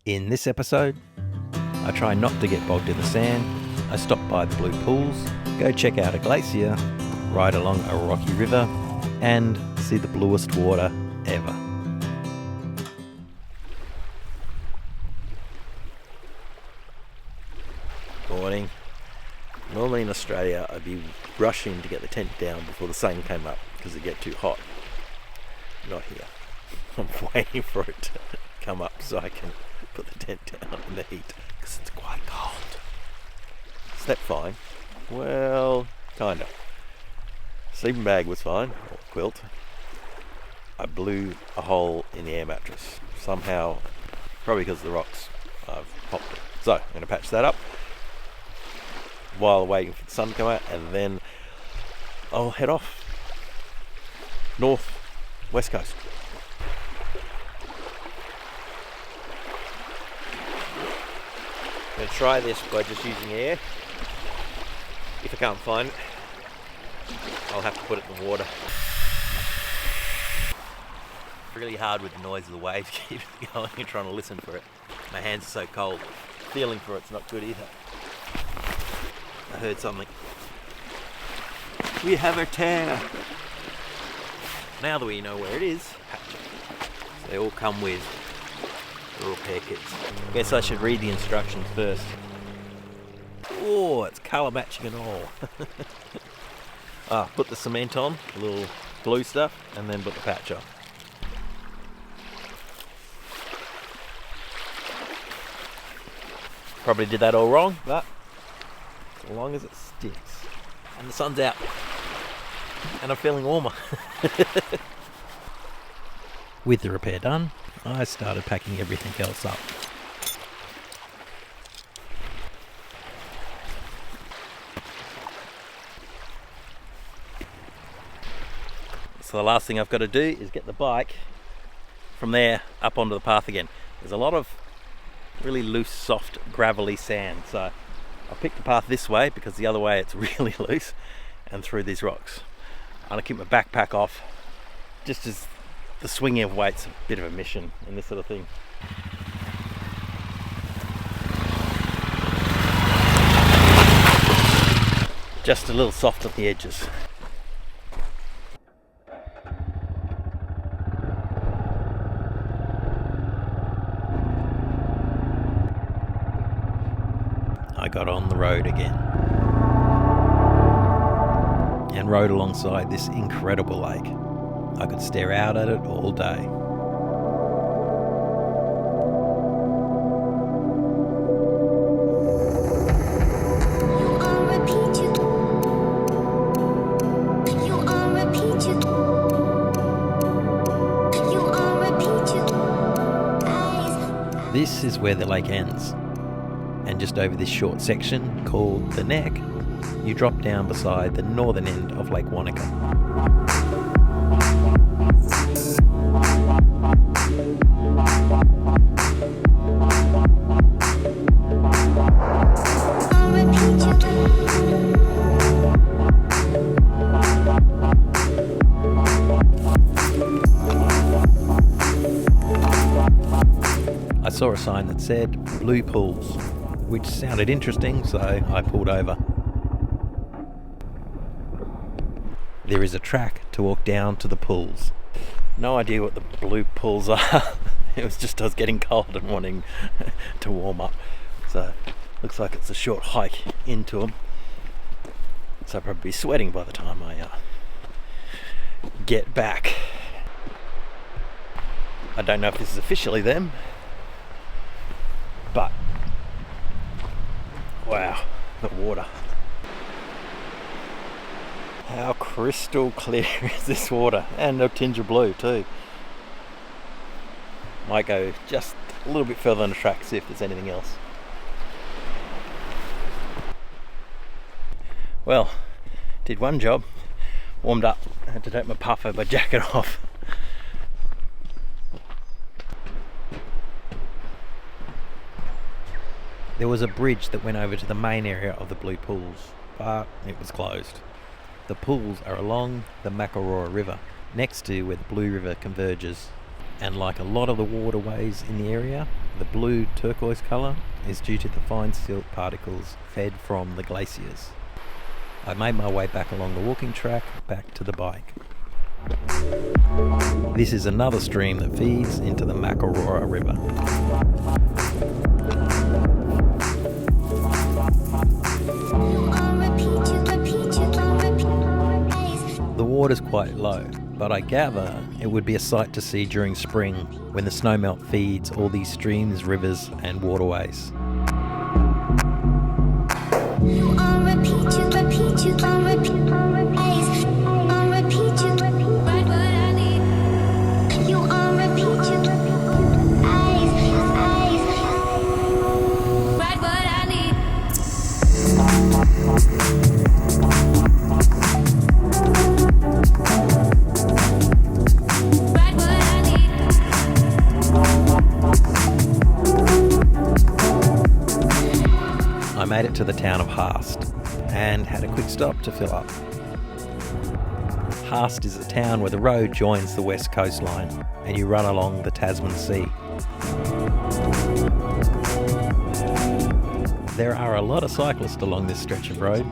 In this episode, I try not to get bogged in the sand, I stop by the Blue Pools, go check out a glacier, ride along a rocky river, and see the bluest water ever. Morning. Normally in Australia I'd be rushing to get the tent down before the sun came up because it'd get too hot. Not here. I'm waiting for it to come up so I can put the tent down in the heat because it's quite cold. Slept fine. Well, kind of. Sleeping bag was fine, or quilt. I blew a hole in the air mattress. Somehow, probably because of the rocks, I've popped it. So, I'm going to patch that up while waiting for the sun to come out, and then I'll head off north, west coast. I'm going to try this by just using air. If I can't find it, I'll have to put it in the water. Really hard with the noise of the waves keep going and trying to listen for it. My hands are so cold. Feeling for it's not good either. I heard something. We have a tear. Now that we know where it is, so they all come with little repair kits. Guess I should read the instructions first. Oh, it's colour matching and all. Put the cement on, a little glue stuff, and then put the patch on. Probably did that all wrong, but as long as it sticks. And the sun's out. And I'm feeling warmer. With the repair done, I started packing everything else up. So the last thing I've got to do is get the bike from there up onto the path again. There's a lot of really loose, soft, gravelly sand. So I'll pick the path this way because the other way it's really loose, and through these rocks. I'm going to keep my backpack off, just as the swinging of weight's a bit of a mission in this sort of thing. Just a little soft at the edges. I got on the road again and rode alongside this incredible lake. I could stare out at it all day. This is where the lake ends. And just over this short section, called the Neck, you drop down beside the northern end of Lake Wanaka. I saw a sign that said Blue Pools, which sounded interesting, so I pulled over. There is a track to walk down to the pools. No idea what the Blue Pools are. It was just I was getting cold and wanting to warm up. So looks like it's a short hike into them. So I'll probably be sweating by the time I get back. I don't know if this is officially them, but wow, the water. How crystal clear is this water? And a tinge of blue too. Might go just a little bit further on the track, see if there's anything else. Well, did one job, warmed up, had to take my puffer, my jacket off. There was a bridge that went over to the main area of the Blue Pools, but it was closed. The pools are along the Makarora River, next to where the Blue River converges. And like a lot of the waterways in the area, the blue turquoise colour is due to the fine silt particles fed from the glaciers. I made my way back along the walking track, back to the bike. This is another stream that feeds into the Makarora River. The water's quite low, but I gather it would be a sight to see during spring when the snowmelt feeds all these streams, rivers and waterways. I made it to the town of Haast and had a quick stop to fill up. Haast is a town where the road joins the west coastline and you run along the Tasman Sea. There are a lot of cyclists along this stretch of road.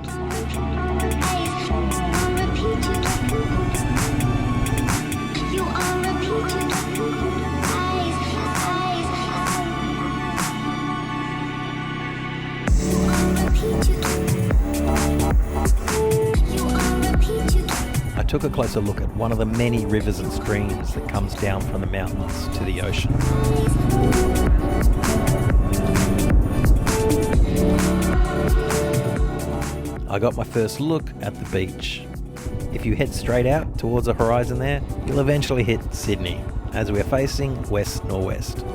I took a closer look at one of the many rivers and streams that comes down from the mountains to the ocean. I got my first look at the beach. If you head straight out towards the horizon there, you'll eventually hit Sydney, as we're facing west-northwest.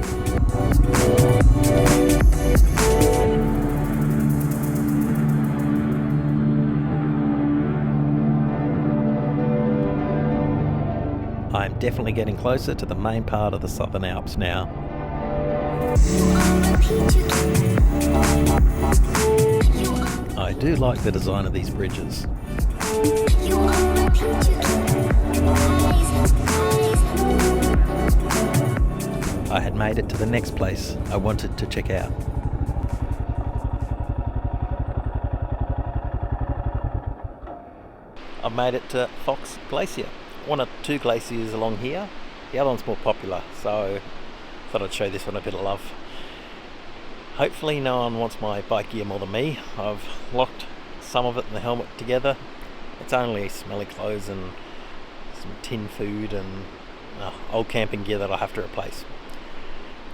I'm definitely getting closer to the main part of the Southern Alps now. I do like the design of these bridges. I had made it to the next place I wanted to check out. I've made it to Fox Glacier. One or two glaciers along here. The other one's more popular, so I thought I'd show this one a bit of love. Hopefully no one wants my bike gear more than me. I've locked some of it in the helmet together. It's only smelly clothes and some tin food and old camping gear that I'll have to replace.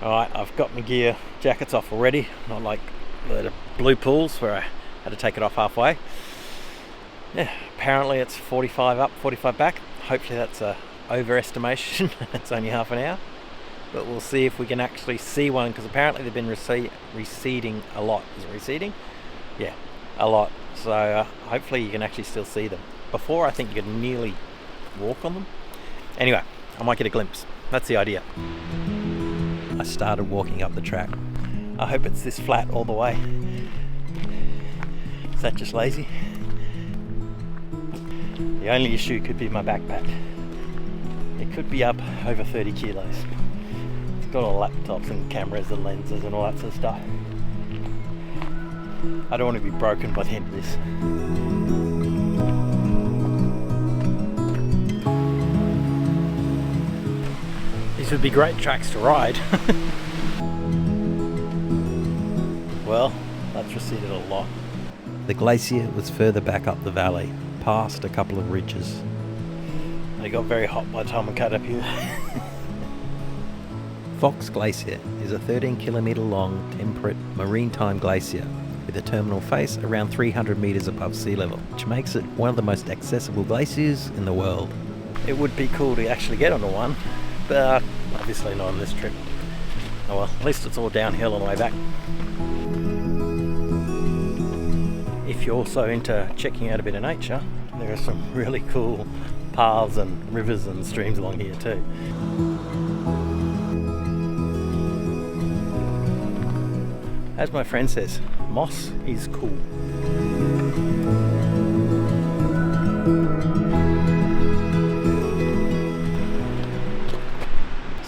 Alright, I've got my gear jackets off already, not like the blue pools where I had to take it off halfway. Yeah, apparently it's 45 up, 45 back. Hopefully that's a overestimation. It's only half an hour, but we'll see if we can actually see one, because apparently they've been receding a lot. Is it receding? Yeah, a lot. So hopefully you can actually still see them. Before, I think you could nearly walk on them. Anyway, I might get a glimpse. That's the idea. I started walking up the track. I hope it's this flat all the way. Is that just lazy? The only issue could be my backpack. It could be up over 30 kilos. It's got all laptops and cameras and lenses and all that sort of stuff. I don't want to be broken by the end of this. These would be great tracks to ride. Well, that's receded a lot. The glacier was further back up the valley, past a couple of ridges. They got very hot by the time I cut up here. Fox Glacier is a 13 kilometre long temperate maritime glacier with a terminal face around 300 metres above sea level, which makes it one of the most accessible glaciers in the world. It would be cool to actually get onto one, but obviously not on this trip. Oh well, at least it's all downhill on the way back. If you're also into checking out a bit of nature, there are some really cool paths and rivers and streams along here too. As my friend says, moss is cool.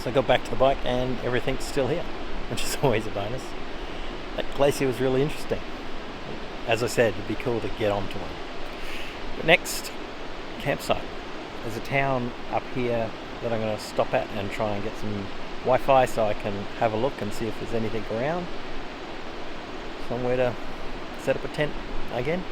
So I got back to the bike and everything's still here, which is always a bonus. That glacier was really interesting. As I said, it'd be cool to get onto one. But next, campsite. There's a town up here that I'm going to stop at and try and get some Wi-Fi so I can have a look and see if there's anything around. Somewhere to set up a tent again.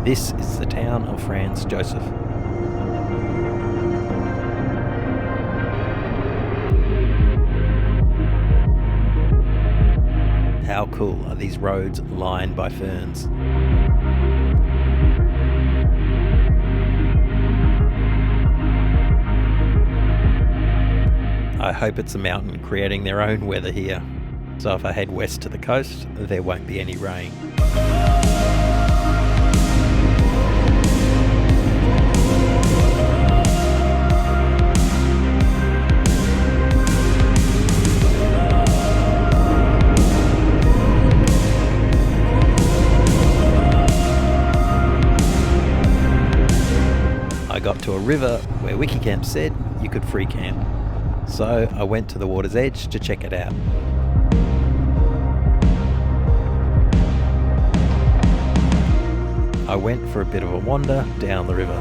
This is the town of Franz Josef. How cool are these roads lined by ferns? I hope it's a mountain creating their own weather here. So if I head west to the coast, there won't be any rain. I got to a river where Wikicamp said you could free camp. So I went to the water's edge to check it out. I went for a bit of a wander down the river.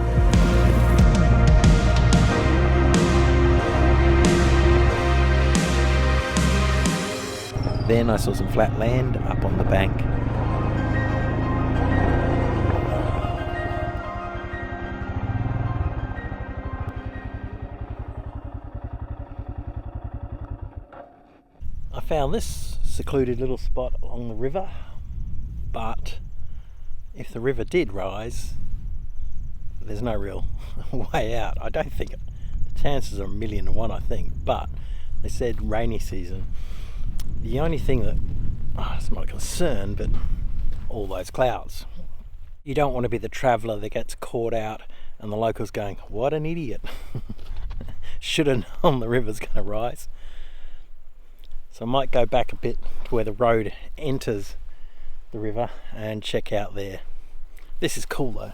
Then I saw some flat land up on the bank. I found this secluded little spot along the river, but if the river did rise, there's no real way out. I don't think it. The chances are 1,000,000 to 1, I think, but they said rainy season. The only thing that, it's not a concern, but all those clouds. You don't want to be the traveller that gets caught out and the locals going, what an idiot. Should have known the river's going to rise. So I might go back a bit to where the road enters the river and check out there. This is cool though.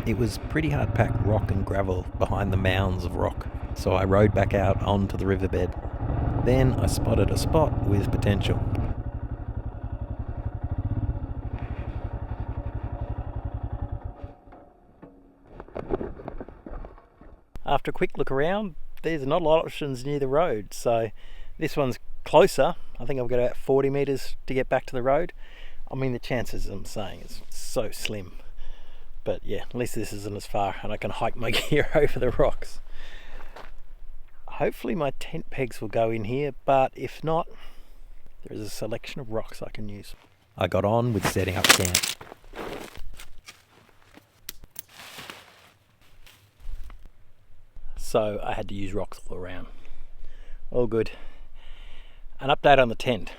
It was pretty hard packed rock and gravel behind the mounds of rock, so I rode back out onto the riverbed. Then I spotted a spot with potential. After a quick look around, there's not a lot of options near the road, so this one's closer. I think I've got about 40 metres to get back to the road. I mean, the chances, I'm saying, is so slim. But yeah, at least this isn't as far and I can hike my gear over the rocks. Hopefully my tent pegs will go in here, but if not, there is a selection of rocks I can use. I got on with setting up camp. So I had to use rocks all around. All good. An update on the tent.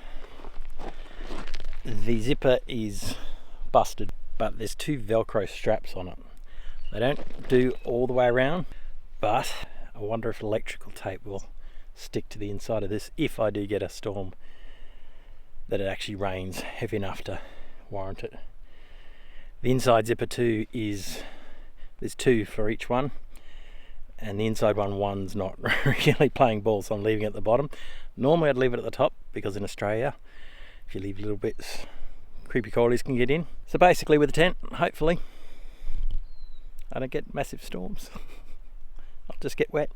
The zipper is busted, but there's 2 Velcro straps on it. They don't do all the way around, but I wonder if electrical tape will stick to the inside of this if I do get a storm that it actually rains heavy enough to warrant it. The inside zipper too there's 2 for each one, and the inside one's not really playing ball, so I'm leaving it at the bottom. Normally I'd leave it at the top because in Australia, if you leave little bits, creepy crawlies can get in. So basically with the tent, hopefully I don't get massive storms. I'll just get wet.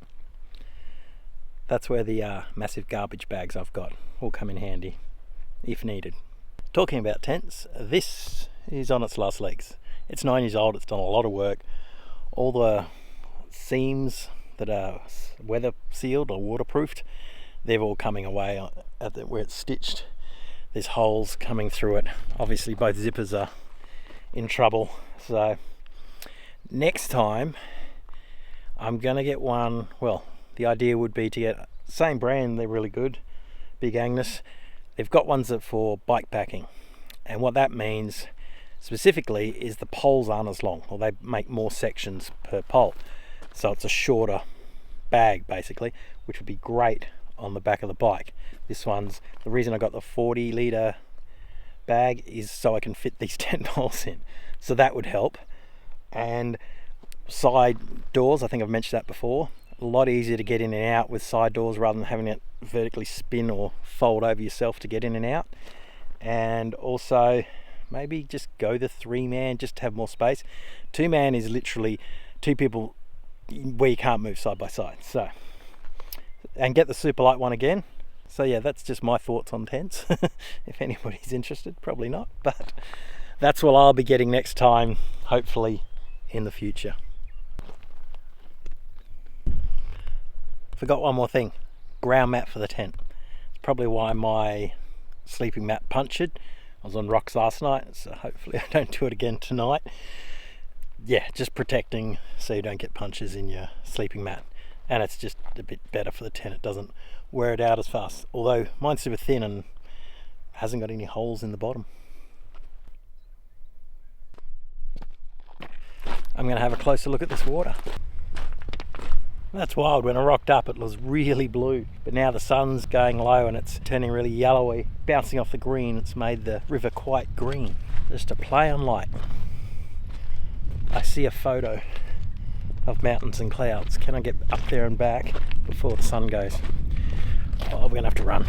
That's where the massive garbage bags I've got will come in handy if needed. Talking about tents, this is on its last legs. It's 9 years old, it's done a lot of work. All the seams that are weather sealed or waterproofed, they're all coming away where it's stitched. There's holes coming through it. Obviously both zippers are in trouble. So next time I'm gonna get one, well, the idea would be to get same brand, they're really good, Big Agnes. They've got ones that for bike packing, and what that means specifically is the poles aren't as long, or they make more sections per pole, so it's a shorter bag basically, which would be great on the back of the bike. This one's, the reason I got the 40 litre bag is so I can fit these tent poles in, so that would help. And side doors, I think I've mentioned that before, a lot easier to get in and out with side doors rather than having it vertically spin or fold over yourself to get in and out. And also maybe just go the 3-man just to have more space. 2-man is literally 2 people where you can't move side by side. So, and get the super light one again. So yeah, that's just my thoughts on tents. If anybody's interested, probably not, but that's what I'll be getting next time, hopefully in the future. Forgot one more thing, ground mat for the tent. It's probably why my sleeping mat punctured. I was on rocks last night, so hopefully I don't do it again tonight. Yeah, just protecting so you don't get punctures in your sleeping mat. And it's just a bit better for the tent, it doesn't wear it out as fast. Although mine's super thin and hasn't got any holes in the bottom. I'm going to have a closer look at this water. That's wild, when I rocked up it was really blue, but now the sun's going low and it's turning really yellowy, bouncing off the green. It's made the river quite green. Just a play on light. I see a photo of mountains and clouds. Can I get up there and back before the sun goes? Oh, we're gonna have to run.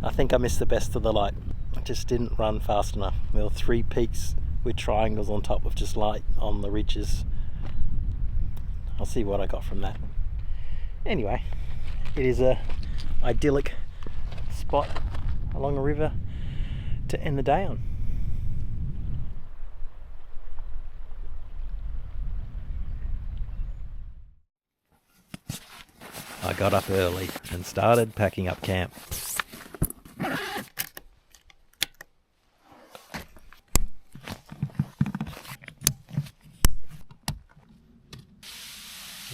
I think I missed the best of the light. I just didn't run fast enough. There were 3 peaks with triangles on top with just light on the ridges. I'll see what I got from that. Anyway, it is a idyllic spot along a river to end the day on. I got up early and started packing up camp.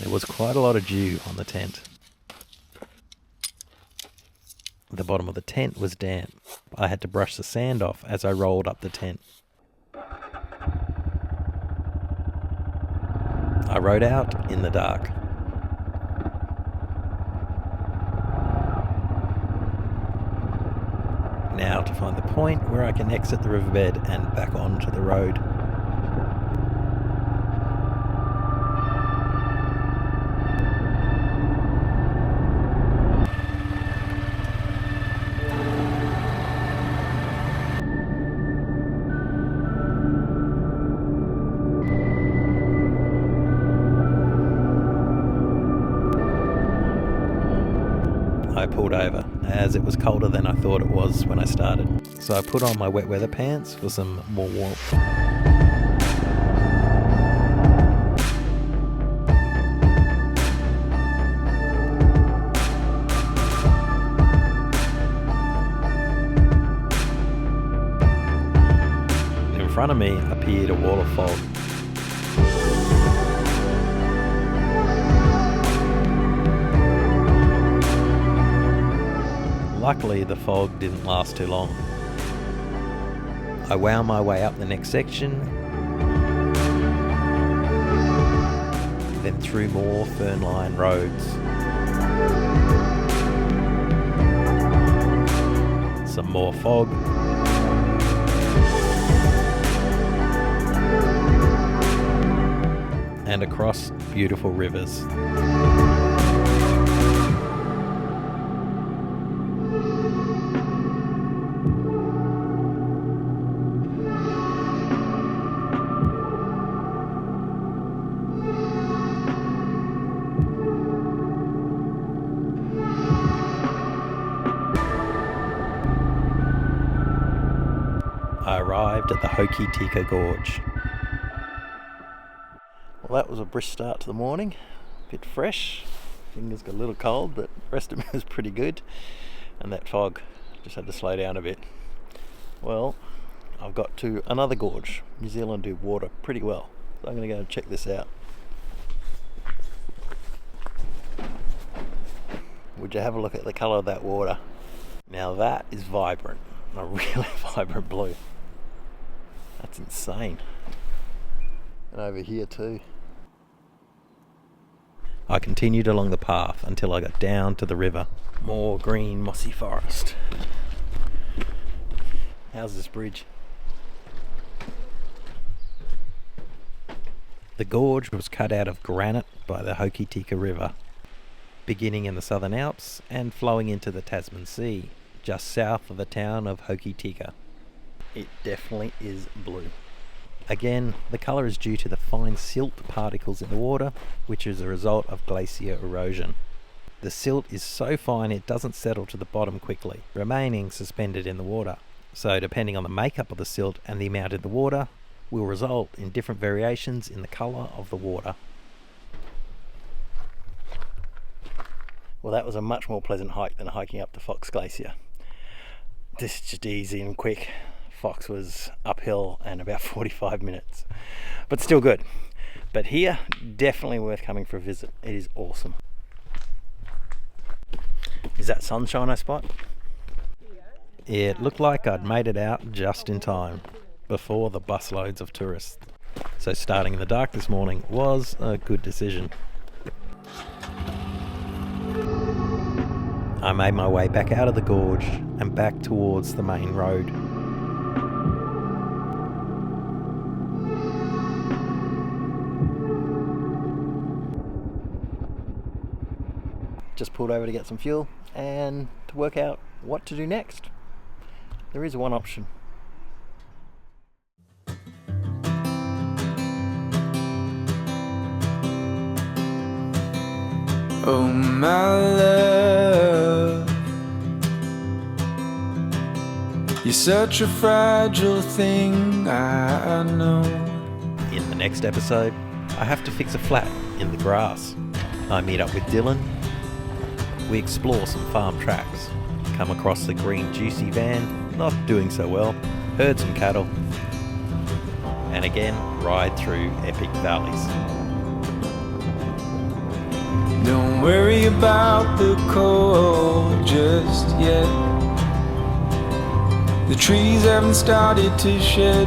There was quite a lot of dew on the tent. The bottom of the tent was damp. I had to brush the sand off as I rolled up the tent. I rode out in the dark. Now to find the point where I can exit the riverbed and back onto the road. I pulled over as it was colder than I thought it was when I started. So I put on my wet weather pants for some more warmth. In front of me appeared a wall of fog. Luckily, the fog didn't last too long. I wound my way up the next section, then through more fern-lined roads. Some more fog. And across beautiful rivers. I arrived at the Hokitika Gorge. Well, that was a brisk start to the morning. A bit fresh. Fingers got a little cold, but the rest of it was pretty good. And that fog just had to slow down a bit. Well, I've got to another gorge. New Zealand do water pretty well, so I'm going to go and check this out. Would you have a look at the colour of that water? Now that is vibrant, a really vibrant blue. That's insane. And over here too. I continued along the path until I got down to the river. More green mossy forest. How's this bridge? The gorge was cut out of granite by the Hokitika River, beginning in the Southern Alps and flowing into the Tasman Sea, just south of the town of Hokitika. It definitely is blue. Again, the colour is due to the fine silt particles in the water, which is a result of glacier erosion. The silt is so fine it doesn't settle to the bottom quickly, remaining suspended in the water. So depending on the makeup of the silt and the amount in the water, will result in different variations in the colour of the water. Well, that was a much more pleasant hike than hiking up to Fox Glacier. This is just easy and quick. Fox was uphill and about 45 minutes, but still good. But here, definitely worth coming for a visit. It is awesome. Is that sunshine I spot? It looked like I'd made it out just in time, before the busloads of tourists. So starting in the dark this morning was a good decision. I made my way back out of the gorge and back towards the main road. Just pulled over to get some fuel and to work out what to do next. There is one option. Oh my love, you're such a fragile thing, I know. In the next episode, I have to fix a flat in the grass. I meet up with Dylan. We explore some farm tracks, come across the green juicy van, not doing so well, herd some cattle, and again ride through epic valleys. Don't worry about the cold just yet. The trees haven't started to shed.